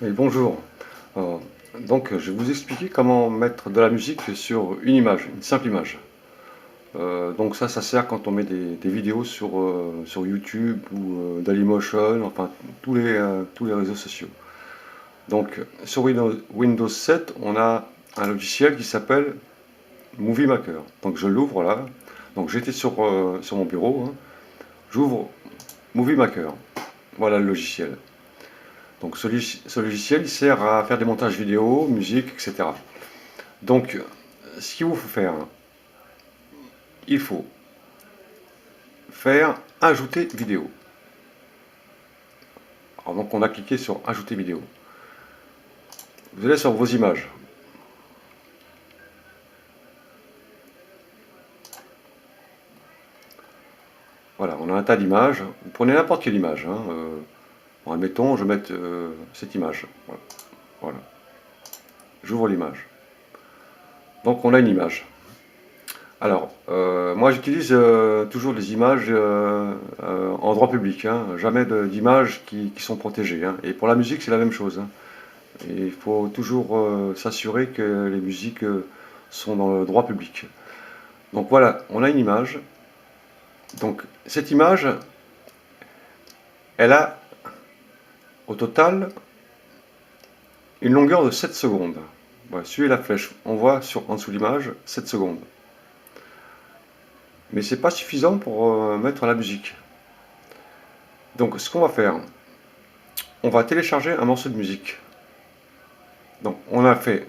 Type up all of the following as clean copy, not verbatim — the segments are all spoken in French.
Oui, bonjour. Euh, je vais vous expliquer comment mettre de la musique sur une image, une simple image. Ça sert quand on met des vidéos sur YouTube ou Dailymotion, enfin tous les réseaux sociaux. Donc, sur Windows 7, on a un logiciel qui s'appelle Movie Maker. Donc, je l'ouvre là. Donc, j'étais sur mon bureau, hein. J'ouvre Movie Maker. Voilà le logiciel. Donc ce logiciel il sert à faire des montages vidéo, musique, etc. Donc ce qu'il vous faut faire, il faut faire ajouter vidéo. Alors donc on a cliqué sur ajouter vidéo. Vous allez sur vos images. Voilà, on a un tas d'images. Vous prenez n'importe quelle image, hein. Admettons, je vais mettre cette image. Voilà. Voilà. J'ouvre l'image. Donc on a une image. Alors, moi j'utilise toujours des images en droit public, hein, jamais d'images qui sont protégées, hein. Et pour la musique, c'est la même chose, hein. Et il faut toujours s'assurer que les musiques sont dans le droit public. Donc voilà, on a une image. Donc cette image, elle a au total une longueur de 7 secondes. Voilà, suivez la flèche, on voit en dessous de l'image 7 secondes. Mais c'est pas suffisant pour mettre la musique. Donc ce qu'on va faire, on va télécharger un morceau de musique. Donc on a fait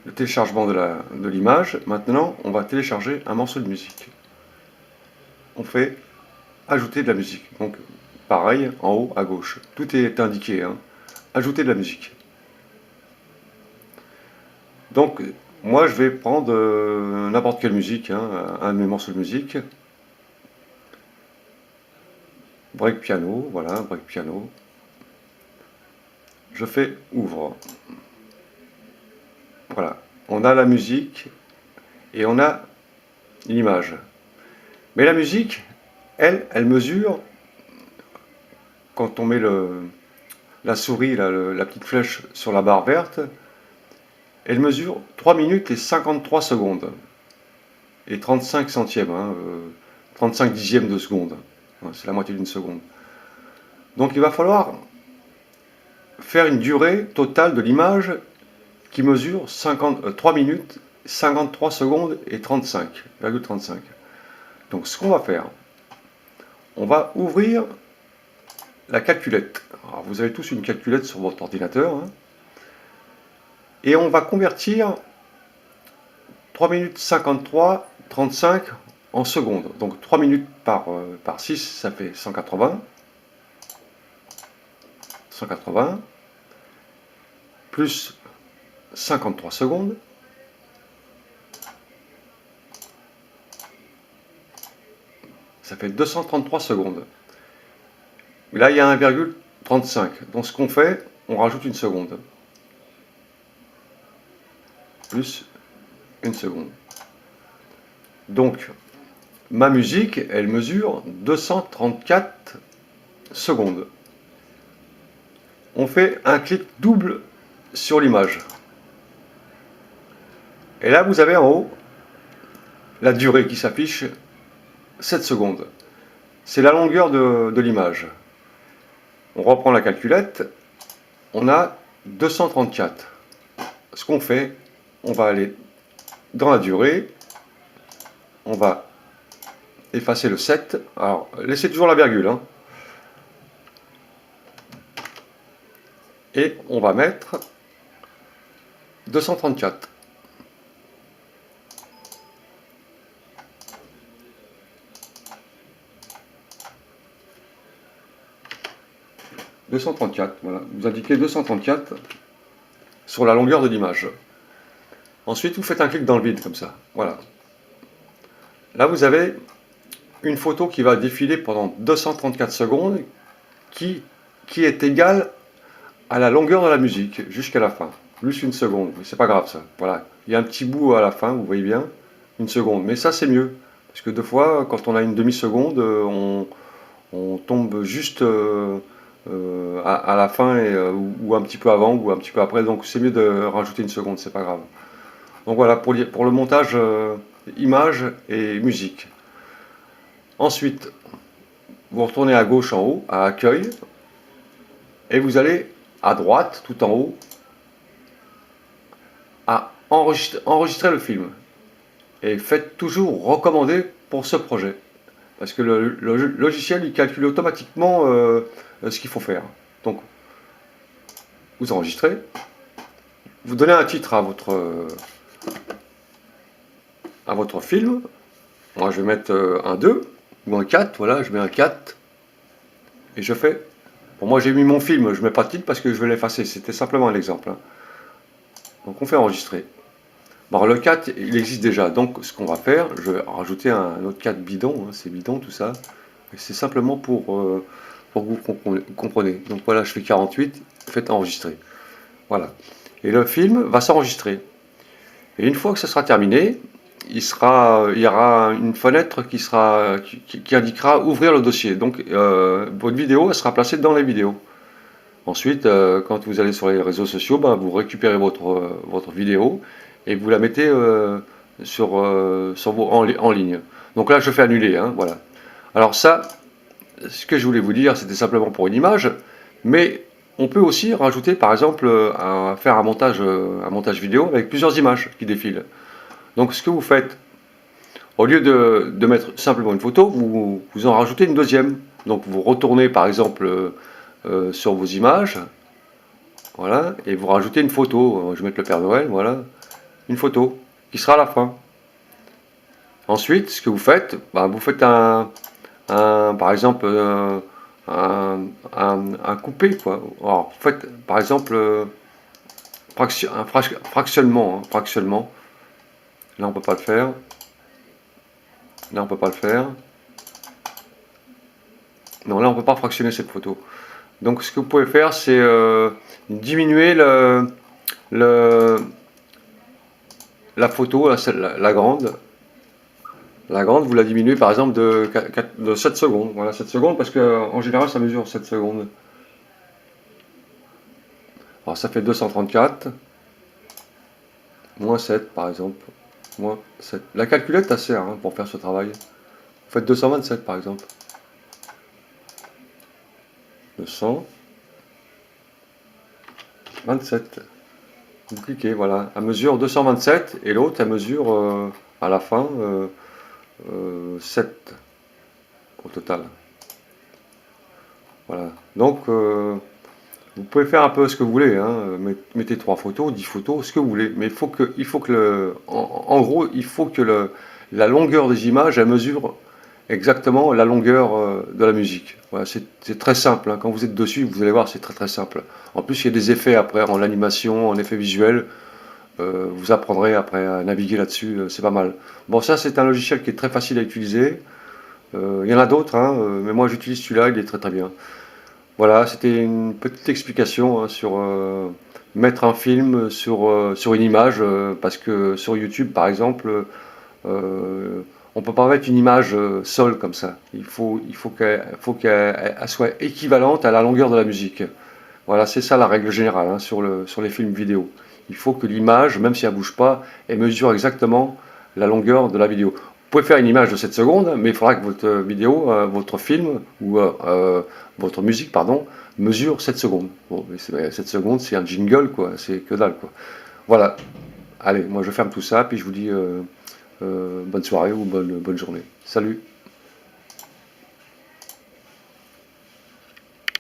le téléchargement de l'image. Maintenant, on va télécharger un morceau de musique. On fait ajouter de la musique. Donc pareil, en haut à gauche. Tout est indiqué, hein. Ajouter de la musique. Donc moi je vais prendre n'importe quelle musique, hein, un de mes morceaux de musique. Break piano, voilà, break piano. Je fais ouvre. Voilà, on a la musique et on a l'image. Mais la musique, elle mesure, quand on met la souris, la petite flèche sur la barre verte, elle mesure 3 minutes et 53 secondes. Et 35 centièmes, hein, 35 dixièmes de seconde. C'est la moitié d'une seconde. Donc il va falloir faire une durée totale de l'image qui mesure 3 minutes, 53 secondes et 35,35. Donc ce qu'on va faire, on va ouvrir la calculette. Alors, vous avez tous une calculette sur votre ordinateur, hein, et on va convertir 3 minutes 53, 35 en secondes. Donc 3 minutes par 6, ça fait 180. 180 plus 53 secondes. Ça fait 233 secondes. Là, il y a 1,35. Donc ce qu'on fait, on rajoute une seconde. Plus une seconde. Donc, ma musique, elle mesure 234 secondes. On fait un clic double sur l'image. Et là, vous avez en haut la durée qui s'affiche, 7 secondes. C'est la longueur de l'image. On reprend la calculette. On a 234. Ce qu'on fait, on va aller dans la durée. On va effacer le 7. Alors, laissez toujours la virgule, hein. Et on va mettre 234. « 234, voilà. Vous indiquez 234 sur la longueur de l'image. Ensuite, vous faites un clic dans le vide, comme ça. Voilà. Là, vous avez une photo qui va défiler pendant 234 secondes, qui est égale à la longueur de la musique, jusqu'à la fin. Plus une seconde, mais c'est pas grave ça. Voilà. Il y a un petit bout à la fin, vous voyez bien, une seconde. Mais ça, c'est mieux. Parce que deux fois, quand on a une demi-seconde, on tombe juste à la fin ou un petit peu avant ou un petit peu après. Donc c'est mieux de rajouter une seconde, c'est pas grave. Donc voilà pour le montage image et musique. Ensuite, vous retournez à gauche en haut, à accueil, et vous allez à droite, tout en haut, à enregistrer le film. Et faites toujours recommander pour ce projet. Parce que le logiciel, il calcule automatiquement ce qu'il faut faire. Donc, vous enregistrez, vous donnez un titre à votre film. Moi, je vais mettre un 2 ou un 4. Voilà, je mets un 4. Et je fais. Bon, moi, j'ai mis mon film, je ne mets pas de titre parce que je vais l'effacer. C'était simplement un exemple. Hein. Donc, on fait enregistrer. Bon, le 4, il existe déjà. Donc, ce qu'on va faire, je vais rajouter un autre 4 bidon. Hein, c'est bidon, tout ça. C'est simplement pour que vous compreniez. Donc, voilà, je fais 48. Faites enregistrer. Voilà. Et le film va s'enregistrer. Et une fois que ça sera terminé, il y aura une fenêtre qui indiquera ouvrir le dossier. Donc, votre vidéo, elle sera placée dans les vidéos. Ensuite, quand vous allez sur les réseaux sociaux, ben, vous récupérez votre vidéo et vous la mettez en ligne. Donc là, je fais annuler, hein, voilà. Alors ça, ce que je voulais vous dire, c'était simplement pour une image, mais on peut aussi rajouter, par exemple, faire un montage vidéo avec plusieurs images qui défilent. Donc ce que vous faites, au lieu de mettre simplement une photo, vous en rajoutez une deuxième. Donc vous retournez, par exemple, sur vos images, voilà, et vous rajoutez une photo. Je vais mettre le Père Noël, voilà, une photo qui sera à la fin. Ensuite, ce que vous faites, bah, vous faites par exemple, un coupé, quoi. Alors, vous faites, par exemple, un fractionnement, hein, fractionnement. Là, on peut pas le faire. Là, on peut pas le faire. Non, là, on peut pas fractionner cette photo. Donc, ce que vous pouvez faire, c'est diminuer la photo, la grande. La grande, vous la diminuez par exemple de 7 secondes. Voilà, 7 secondes parce qu'en général, ça mesure 7 secondes. Alors, ça fait 234. Moins 7 par exemple. Moins 7. La calculette, ça sert hein, pour faire ce travail. Vous faites 227 par exemple. 227. Vous cliquez, voilà. Elle mesure 227 et l'autre, elle mesure à la fin 7 au total. Voilà. Donc, vous pouvez faire un peu ce que vous voulez. Hein. Mettez 3 photos, 10 photos, ce que vous voulez. Mais en gros, il faut que la longueur des images, elle mesure exactement la longueur de la musique. Voilà, c'est très simple. Hein. Quand vous êtes dessus, vous allez voir, c'est très très simple. En plus, il y a des effets après en animation, en effets visuels. Vous apprendrez après à naviguer là-dessus, c'est pas mal. Bon, ça, c'est un logiciel qui est très facile à utiliser. Il y en a d'autres, hein, mais moi j'utilise celui-là, il est très très bien. Voilà, c'était une petite explication hein, sur mettre un film sur une image, parce que sur YouTube, par exemple, on peut pas mettre une image seule comme ça. Il faut qu'elle soit équivalente à la longueur de la musique. Voilà, c'est ça la règle générale hein, sur les films vidéo. Il faut que l'image, même si elle ne bouge pas, elle mesure exactement la longueur de la vidéo. Vous pouvez faire une image de 7 secondes, mais il faudra que votre vidéo, votre film ou votre musique, pardon, mesure 7 secondes. Bon, 7 secondes, c'est un jingle, quoi. C'est que dalle, quoi. Voilà. Allez, moi je ferme tout ça, puis je vous dis bonne soirée ou bonne journée. Salut!